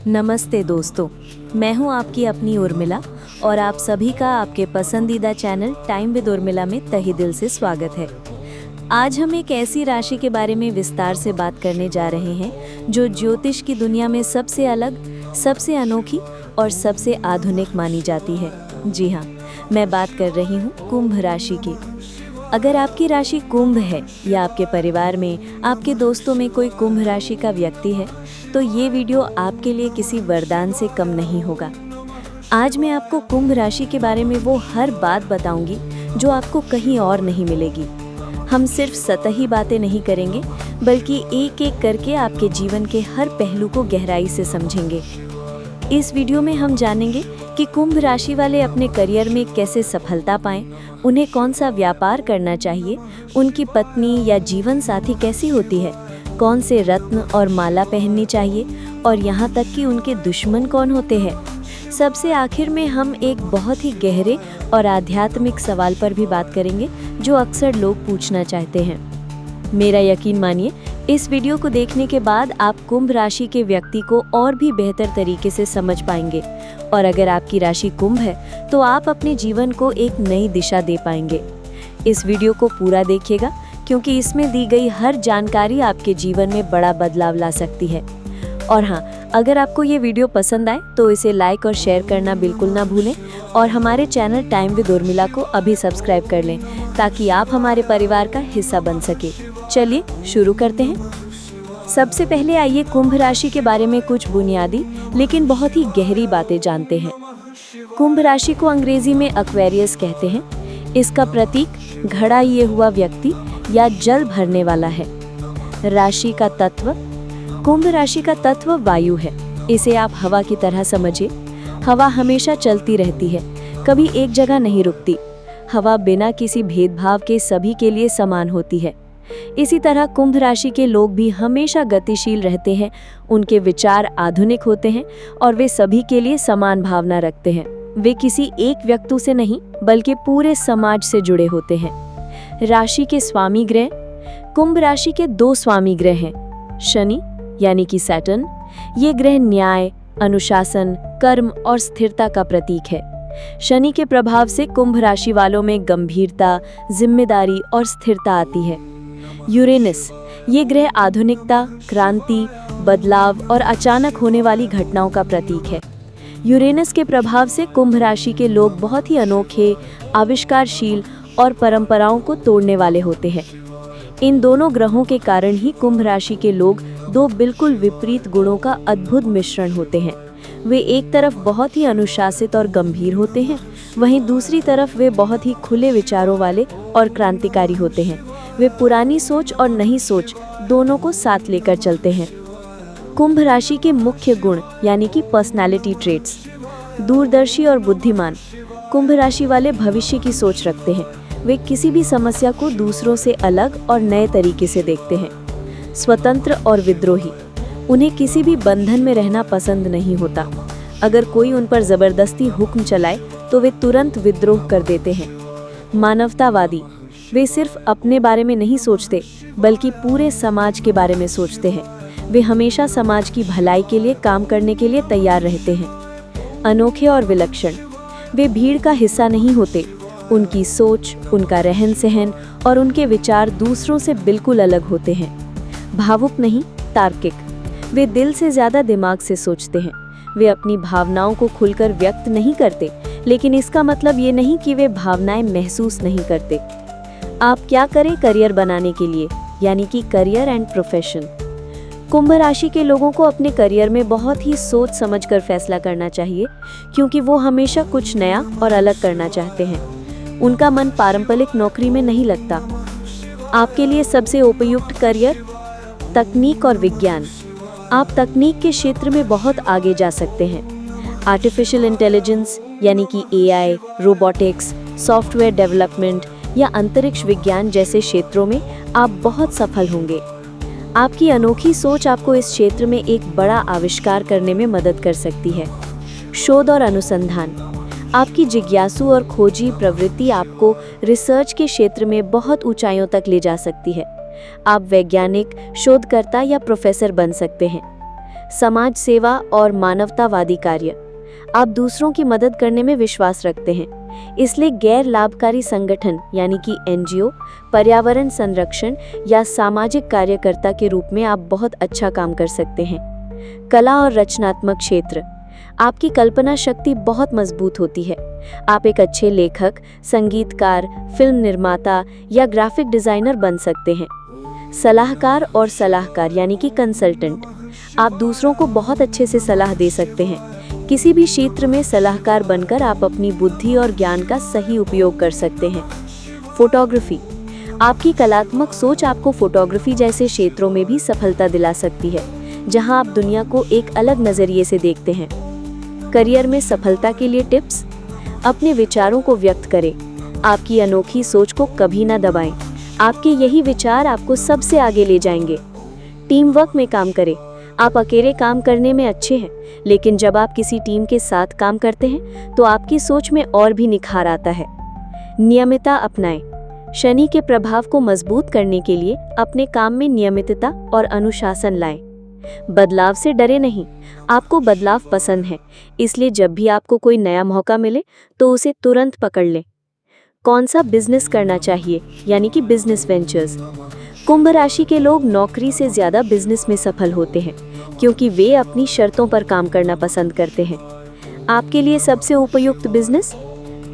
नमस्ते दोस्तों, मैं हूं आपकी अपनी उर्मिला और आप सभी का आपके पसंदीदा चैनल टाइम विद उर्मिला में तहे दिल से स्वागत है। आज हम एक ऐसी राशि के बारे में विस्तार से बात करने जा रहे हैं जो ज्योतिष की दुनिया में सबसे अलग, सबसे अनोखी और सबसे आधुनिक मानी जाती है। जी हाँ, मैं बात कर रही हूँ कुंभ राशि की। अगर आपकी राशि कुंभ है या आपके परिवार में, आपके दोस्तों में कोई कुंभ राशि का व्यक्ति है, तो ये वीडियो आपके लिए किसी वरदान से कम नहीं होगा। आज मैं आपको कुंभ राशि के बारे में वो हर बात बताऊंगी जो आपको कहीं और नहीं मिलेगी। हम सिर्फ सतही बातें नहीं करेंगे, बल्कि एक एक करके आपके जीवन के हर पहलू को गहराई से समझेंगे। इस वीडियो में हम जानेंगे कि कुंभ राशि वाले अपने करियर में कैसे सफलता पाएं, उन्हें कौन सा व्यापार करना चाहिए, उनकी पत्नी या जीवन साथी कैसी होती है, कौन से रत्न और माला पहननी चाहिए और यहाँ तक कि उनके दुश्मन कौन होते हैं। सबसे आखिर में हम एक बहुत ही गहरे और आध्यात्मिक सवाल पर भी बात करेंगे जो अक्सर लोग पूछना चाहते हैं। मेरा यकीन मानिए, इस वीडियो को देखने के बाद आप कुंभ राशि के व्यक्ति को और भी बेहतर तरीके से समझ पाएंगे और अगर आपकी राशि कुंभ है तो आप अपने जीवन को एक नई दिशा दे पाएंगे। इस वीडियो को पूरा देखिएगा क्योंकि इसमें दी गई हर जानकारी आपके जीवन में बड़ा बदलाव ला सकती है। और हाँ, अगर आपको ये वीडियो पसंद आए तो इसे लाइक और शेयर करना बिल्कुल ना भूलें और हमारे चैनल टाइम विद उर्मिला को अभी सब्सक्राइब कर लें ताकि आप हमारे परिवार का हिस्सा बन सके। चलिए शुरू करते हैं। सबसे पहले आइए कुंभ राशि के बारे में कुछ बुनियादी लेकिन बहुत ही गहरी बातें जानते हैं। कुंभ राशि को अंग्रेजी में एक्वेरियस कहते हैं। इसका प्रतीक घड़ा लिए हुआ व्यक्ति या जल भरने वाला है। राशि का तत्व, कुंभ राशि का तत्व वायु है। इसे आप हवा की तरह समझिए। हवा हमेशा चलती रहती है, कभी एक जगह नहीं रुकती। हवा बिना किसी भेदभाव के सभी के लिए समान होती है। इसी तरह कुंभ राशि के लोग भी हमेशा गतिशील रहते हैं। उनके विचार आधुनिक होते हैं और वे सभी के लिए समान भावना रखते हैं। वे किसी एक व्यक्ति से नहीं बल्कि पूरे समाज से जुड़े होते हैं। राशि के स्वामी ग्रह, कुंभ राशि के दो स्वामी ग्रह हैं। शनि यानी कि सैटर्न, ये ग्रह न्याय, अनुशासन, कर्म और स्थिरता का प्रतीक है। शनि के प्रभाव से कुंभ राशि वालों में गंभीरता, जिम्मेदारी और स्थिरता आती है। यूरेनस, ये ग्रह आधुनिकता, क्रांति, बदलाव और अचानक होने वाली घटनाओं का प्रतीक है। यूरेनस के प्रभाव से कुंभ राशि के लोग बहुत ही अनोखे, आविष्कारशील और परंपराओं को तोड़ने वाले होते हैं। इन दोनों ग्रहों के कारण ही कुंभ राशि के लोग दो बिल्कुल विपरीत गुणों का अद्भुत मिश्रण होते हैं। वे एक तरफ बहुत ही अनुशासित और गंभीर होते हैं, वहीं दूसरी तरफ वे बहुत ही खुले विचारों वाले और क्रांतिकारी होते हैं। वे पुरानी सोच और नई सोच दोनों को साथ लेकर चलते हैं। कुंभ राशि के मुख्य गुण यानी कि पर्सनालिटी ट्रेट्स, दूरदर्शी और बुद्धिमान। कुंभ राशि वाले भविष्य की सोच रखते हैं। वे किसी भी समस्या को दूसरों से अलग और नए तरीके से देखते हैं। स्वतंत्र और विद्रोही, उन्हें किसी भी बंधन में रहना पसंद नहीं होता। अगर कोई उन पर जबरदस्ती हुक्म चलाए तो वे तुरंत विद्रोह कर देते हैं। मानवतावादी, वे सिर्फ अपने बारे में नहीं सोचते बल्कि पूरे समाज के बारे में सोचते हैं। वे हमेशा समाज की भलाई के लिए काम करने के लिए तैयार रहते हैं। अनोखे और विलक्षण, वे भीड़ का हिस्सा नहीं होते। उनकी सोच, उनका रहन सहन और उनके विचार दूसरों से बिल्कुल अलग होते हैं। भावुक नहीं, तार्किक, वे दिल से ज्यादा दिमाग से सोचते हैं। वे अपनी भावनाओं को खुलकर व्यक्त नहीं करते, लेकिन इसका मतलब ये नहीं कि वे भावनाएं महसूस नहीं करते। आप क्या करें करियर बनाने के लिए, यानी कि करियर एंड प्रोफेशन। कुंभ राशि के लोगों को अपने करियर में बहुत ही सोच समझकर फैसला करना चाहिए क्योंकि वो हमेशा कुछ नया और अलग करना चाहते हैं। उनका मन पारंपरिक नौकरी में नहीं लगता। आपके लिए सबसे उपयुक्त करियर, तकनीक और विज्ञान। आप तकनीक के क्षेत्र में बहुत आगे जा सकते हैं। आर्टिफिशियल इंटेलिजेंस यानी कि एआई, रोबोटिक्स, सॉफ्टवेयर डेवलपमेंट या अंतरिक्ष विज्ञान जैसे क्षेत्रों में आप बहुत सफल होंगे। आपकी अनोखी सोच आपको इस क्षेत्र में एक बड़ा आविष्कार करने में मदद कर सकती है। शोध और अनुसंधान, आपकी जिज्ञासु और खोजी प्रवृत्ति आपको रिसर्च के क्षेत्र में बहुत ऊंचाइयों तक ले जा सकती है। आप वैज्ञानिक, शोधकर्ता या प्रोफेसर बन सकते हैं। समाज सेवा और मानवतावादी कार्य। आप दूसरों की मदद करने में विश्वास रखते हैं, इसलिए गैर लाभकारी संगठन यानी कि एनजीओ, पर्यावरण संरक्षण या सामाजिक कार्यकर्ता के रूप में आप बहुत अच्छा काम कर सकते हैं। कला और रचनात्मक क्षेत्र। आपकी कल्पना शक्ति बहुत मजबूत होती है। आप एक अच्छे लेखक, संगीतकार, फिल्म निर्माता या ग्राफिक डिजाइनर बन सकते हैं। सलाहकार और सलाहकार यानी कि कंसल्टेंट। आप दूसरों को बहुत अच्छे से सलाह दे सकते हैं। किसी भी क्षेत्र में सलाहकार बनकर आप अपनी बुद्धि और ज्ञान का सही उपयोग कर सकते हैं। फोटोग्राफी। आपकी कलात्मक सोच आपको फोटोग्राफी जैसे क्षेत्रों में भी सफलता दिला सकती है, जहां आप दुनिया को एक अलग नजरिए से देखते हैं। करियर में सफलता के लिए टिप्स। अपने विचारों को व्यक्त करें। आपकी अनोखी सोच को कभी ना दबाएं। आपके यही विचार आपको सबसे आगे ले जाएंगे। टीम वर्क में काम करें। आप अकेले काम करने में अच्छे हैं, लेकिन जब आप किसी टीम के साथ काम करते हैं तो आपकी सोच में और भी निखार आता है। नियमितता अपनाएं। शनि के प्रभाव को मजबूत करने के लिए अपने काम में नियमितता और अनुशासन लाएं। बदलाव से डरे नहीं। आपको बदलाव पसंद है, इसलिए जब भी आपको कोई नया मौका मिले तो उसे तुरंत पकड़ लें। कौन सा बिजनेस करना चाहिए यानी कि बिजनेस वेंचर्स। कुंभ राशि के लोग नौकरी से ज्यादा बिजनेस में सफल होते हैं, क्योंकि वे अपनी शर्तों पर काम करना पसंद करते हैं। आपके लिए सबसे उपयुक्त बिजनेस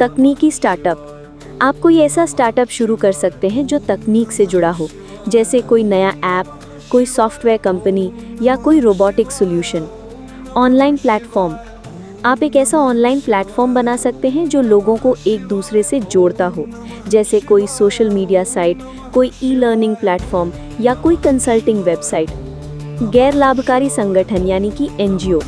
तकनीकी स्टार्टअप। आप कोई ऐसा स्टार्टअप शुरू कर सकते हैं जो तकनीक से जुड़ा हो, जैसे कोई नया ऐप, कोई सॉफ्टवेयर कंपनी या कोई रोबोटिक सॉल्यूशन। Online platform. आप एक ऐसा ऑनलाइन प्लेटफॉर्म बना सकते हैं जो लोगों को एक दूसरे से जोड़ता हो, जैसे कोई सोशल मीडिया साइट, कोई ई लर्निंग प्लेटफॉर्म या कोई कंसल्टिंग वेबसाइट। गैर लाभकारी संगठन यानी कि एनजीओ।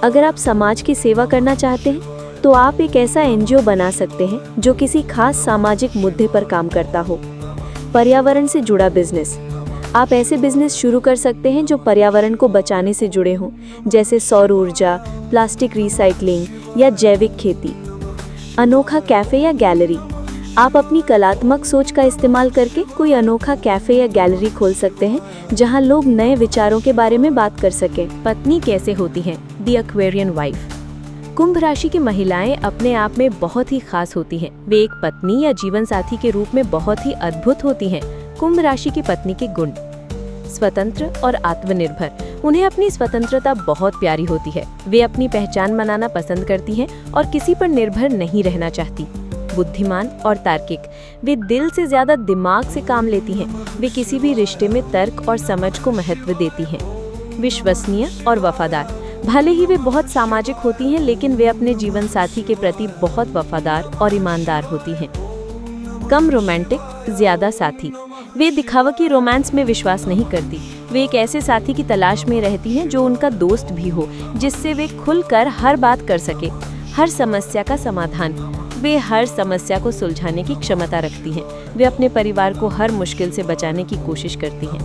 अगर आप समाज की सेवा करना चाहते हैं तो आप एक ऐसा एनजीओ बना सकते हैं जो किसी खास सामाजिक मुद्दे पर काम करता हो। पर्यावरण से जुड़ा बिजनेस। आप ऐसे बिजनेस शुरू कर सकते हैं जो पर्यावरण को बचाने से जुड़े हों, जैसे सौर ऊर्जा, प्लास्टिक रिसाइकलिंग या जैविक खेती। अनोखा कैफे या गैलरी। आप अपनी कलात्मक सोच का इस्तेमाल करके कोई अनोखा कैफे या गैलरी खोल सकते हैं, जहां लोग नए विचारों के बारे में बात कर सकें। पत्नी कैसे होती है, द एक्वेरियन वाइफ। कुंभ राशि की महिलाएं अपने आप में बहुत ही खास होती हैं। वे एक पत्नी या जीवन साथी के रूप में बहुत ही अद्भुत होती हैं। कुंभ राशि की पत्नी के गुण। स्वतंत्र और आत्मनिर्भर। उन्हें अपनी स्वतंत्रता बहुत प्यारी होती है। वे अपनी पहचान बनाना पसंद करती हैं और किसी पर निर्भर नहीं रहना चाहती। बुद्धिमान और तार्किक। वे दिल से ज्यादा दिमाग से काम लेती हैं। वे किसी भी रिश्ते में तर्क और समझ को महत्व देती हैं। विश्वसनीय और वफादार। भले ही वे बहुत सामाजिक होती हैं, लेकिन वे अपने जीवन साथी के प्रति बहुत वफादार और ईमानदार होती हैं। कम रोमांटिक, ज्यादा साथी। वे दिखावकी रोमांस में विश्वास नहीं करती। वे एक ऐसे साथी की तलाश में रहती हैं जो उनका दोस्त भी हो, जिससे वे खुलकर हर बात कर सके। हर समस्या का समाधान। वे हर समस्या को सुलझाने की क्षमता रखती हैं। वे अपने परिवार को हर मुश्किल से बचाने की कोशिश करती हैं।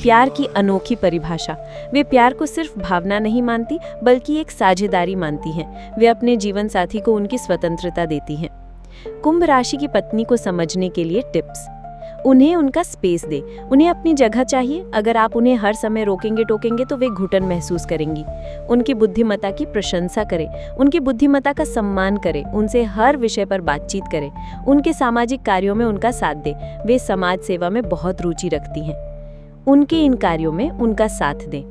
प्यार की अनोखी परिभाषा। वे प्यार को सिर्फ भावना नहीं मानती, बल्कि एक साझेदारी मानती हैं। वे अपने जीवन साथी को उनकी स्वतंत्रता देती हैं। कुंभ राशि की पत्नी को समझने के लिए टिप्स। उन्हें उनका स्पेस दे। उन्हें अपनी जगह चाहिए। अगर आप उन्हें हर समय रोकेंगे टोकेंगे तो वे घुटन महसूस करेंगी। उनकी बुद्धिमत्ता की प्रशंसा करें। उनकी बुद्धिमत्ता का सम्मान करें। उनसे हर विषय पर बातचीत करें। उनके सामाजिक कार्यों में उनका साथ दें। वे समाज सेवा में बहुत रुचि रखती हैं। उनके इन कार्यों में उनका साथ दें।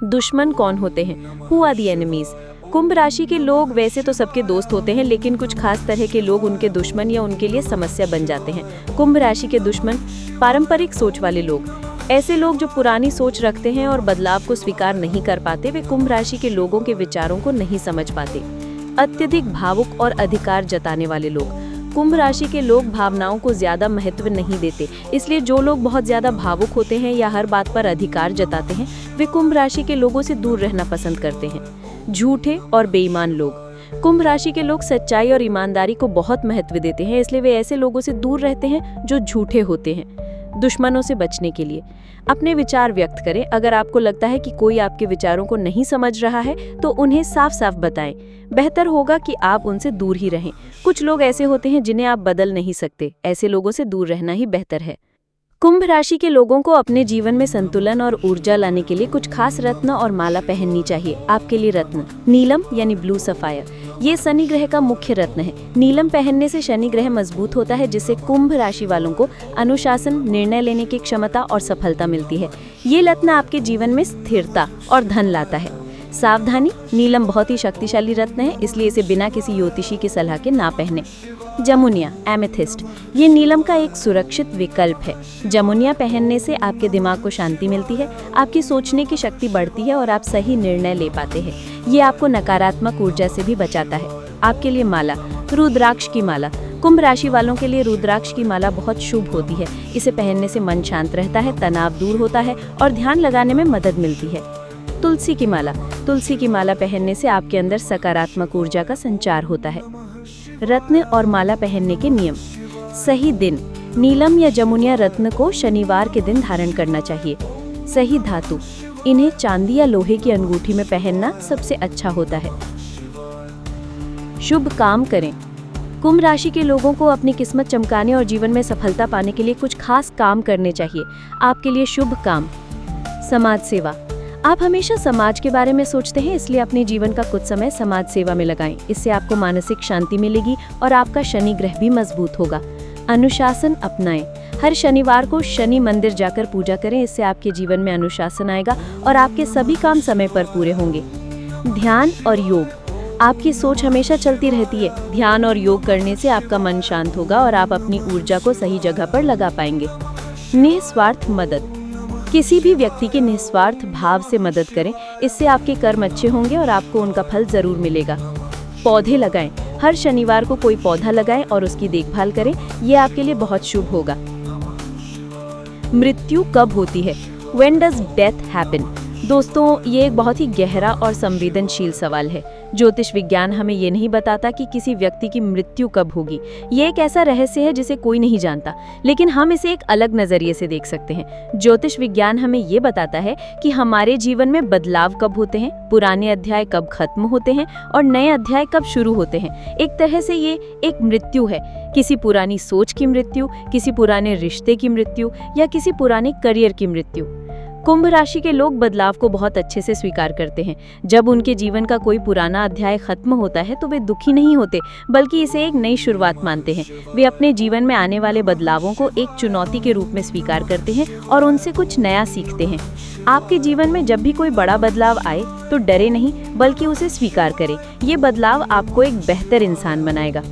दुश्मन कौन होते हैं? Who are the enemies? कुंभ राशि के लोग वैसे तो सबके दोस्त होते हैं, लेकिन कुछ खास तरह के लोग उनके दुश्मन या उनके लिए समस्या बन जाते हैं। कुंभ राशि के दुश्मन पारंपरिक सोच वाले लोग। ऐसे लोग जो पुरानी सोच रखते हैं और बदलाव को स्वीकार नहीं कर पाते, वे कुंभ राशि के लोगों के विचारों को नहीं समझ पाते। अत्यधिक भावुक और अधिकार जताने वाले लोग। कुंभ राशि के लोग भावनाओं को ज्यादा महत्व नहीं देते, इसलिए जो लोग बहुत ज्यादा भावुक होते हैं या हर बात पर अधिकार जताते हैं, वे कुंभ राशि के लोगों से दूर रहना पसंद करते हैं। झूठे और बेईमान लोग। कुंभ राशि के लोग सच्चाई और ईमानदारी को बहुत महत्व देते हैं, इसलिए वे ऐसे लोगों से दूर रहते हैं जो झूठे होते हैं। दुश्मनों से बचने के लिए अपने विचार व्यक्त करें। अगर आपको लगता है कि कोई आपके विचारों को नहीं समझ रहा है तो उन्हें साफ साफ बताएं। बेहतर होगा कि आप उनसे दूर ही रहें। कुछ लोग ऐसे होते हैं जिन्हें आप बदल नहीं सकते। ऐसे लोगों से दूर रहना ही बेहतर है। कुंभ राशि के लोगों को अपने जीवन में संतुलन और ऊर्जा लाने के लिए कुछ खास रत्न और माला पहननी चाहिए। आपके लिए रत्न नीलम यानी ब्लू सफायर, ये शनि ग्रह का मुख्य रत्न है। नीलम पहनने से शनि ग्रह मजबूत होता है, जिससे कुंभ राशि वालों को अनुशासन, निर्णय लेने की क्षमता और सफलता मिलती है। ये रत्न आपके जीवन में स्थिरता और धन लाता है। सावधानी, नीलम बहुत ही शक्तिशाली रत्न है, इसलिए इसे बिना किसी ज्योतिषी की सलाह के ना पहने। जमुनिया एमेथिस्ट, ये नीलम का एक सुरक्षित विकल्प है। जमुनिया पहनने से आपके दिमाग को शांति मिलती है, आपकी सोचने की शक्ति बढ़ती है और आप सही निर्णय ले पाते हैं। ये आपको नकारात्मक ऊर्जा से भी बचाता है। आपके लिए माला रुद्राक्ष की माला, कुंभ राशि वालों के लिए रुद्राक्ष की माला बहुत शुभ होती है। इसे पहनने से मन शांत रहता है, तनाव दूर होता है और ध्यान लगाने में मदद मिलती है। तुलसी की माला, तुलसी की माला पहनने से आपके अंदर सकारात्मक ऊर्जा का संचार होता है। रत्न और माला पहनने के नियम। सही दिन, नीलम या जमुनिया रत्न को शनिवार के दिन धारण करना चाहिए। सही धातु, इन्हें चांदी या लोहे की अंगूठी में पहनना सबसे अच्छा होता है। शुभ काम करें, कुंभ राशि के लोगों को अपनी किस्मत चमकाने और जीवन में सफलता पाने के लिए कुछ खास काम करने चाहिए। आपके लिए शुभ काम, समाज सेवा। आप हमेशा समाज के बारे में सोचते हैं, इसलिए अपने जीवन का कुछ समय समाज सेवा में लगाएं। इससे आपको मानसिक शांति मिलेगी और आपका शनि ग्रह भी मजबूत होगा। अनुशासन अपनाएं, हर शनिवार को शनि मंदिर जाकर पूजा करें। इससे आपके जीवन में अनुशासन आएगा और आपके सभी काम समय पर पूरे होंगे। ध्यान और योग, आपकी सोच हमेशा चलती रहती है। ध्यान और योग करने से आपका मन शांत होगा और आप अपनी ऊर्जा को सही जगह पर लगा पाएंगे। निस्वार्थ मदद, किसी भी व्यक्ति के निस्वार्थ भाव से मदद करें, इससे आपके कर्म अच्छे होंगे और आपको उनका फल जरूर मिलेगा। पौधे लगाएं, हर शनिवार को कोई पौधा लगाएं और उसकी देखभाल करें, यह आपके लिए बहुत शुभ होगा। मृत्यु कब होती है? When does death happen? दोस्तों, ये एक बहुत ही गहरा और संवेदनशील सवाल है। ज्योतिष विज्ञान हमें ये नहीं बताता कि किसी व्यक्ति की मृत्यु कब होगी। ये एक ऐसा रहस्य है जिसे कोई नहीं जानता, लेकिन हम इसे एक अलग नजरिए से देख सकते हैं। ज्योतिष विज्ञान हमें ये बताता है कि हमारे जीवन में बदलाव कब होते हैं, पुराने अध्याय कब खत्म होते हैं और नए अध्याय कब शुरू होते हैं। एक तरह से ये एक मृत्यु है, किसी पुरानी सोच की मृत्यु, किसी पुराने रिश्ते की मृत्यु या किसी पुराने करियर की मृत्यु। कुंभ राशि के लोग बदलाव को बहुत अच्छे से स्वीकार करते हैं। जब उनके जीवन का कोई पुराना अध्याय खत्म होता है तो वे दुखी नहीं होते, बल्कि इसे एक नई शुरुआत मानते हैं। वे अपने जीवन में आने वाले बदलावों को एक चुनौती के रूप में स्वीकार करते हैं और उनसे कुछ नया सीखते हैं। आपके जीवन में जब भी कोई बड़ा बदलाव आए तो डरे नहीं, बल्कि उसे स्वीकार करें। ये बदलाव आपको एक बेहतर इंसान बनाएगा।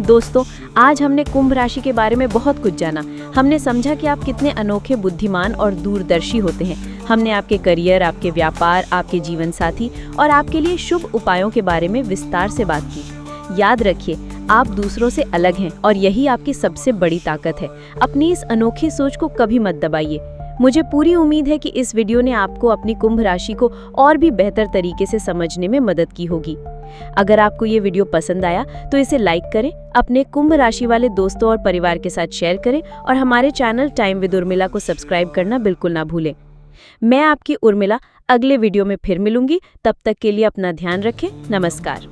दोस्तों, आज हमने कुंभ राशि के बारे में बहुत कुछ जाना। हमने समझा कि आप कितने अनोखे, बुद्धिमान और दूरदर्शी होते हैं। हमने आपके करियर, आपके व्यापार, आपके जीवन साथी और आपके लिए शुभ उपायों के बारे में विस्तार से बात की। याद रखिए, आप दूसरों से अलग हैं और यही आपकी सबसे बड़ी ताकत है। अपनी इस अनोखी सोच को कभी मत दबाइए। मुझे पूरी उम्मीद है कि इस वीडियो ने आपको अपनी कुंभ राशि को और भी बेहतर तरीके से समझने में मदद की होगी। अगर आपको ये वीडियो पसंद आया तो इसे लाइक करें, अपने कुंभ राशि वाले दोस्तों और परिवार के साथ शेयर करें और हमारे चैनल टाइम विद उर्मिला को सब्सक्राइब करना बिल्कुल ना भूलें। मैं आपकी उर्मिला अगले वीडियो में फिर मिलूंगी। तब तक के लिए अपना ध्यान रखें। नमस्कार।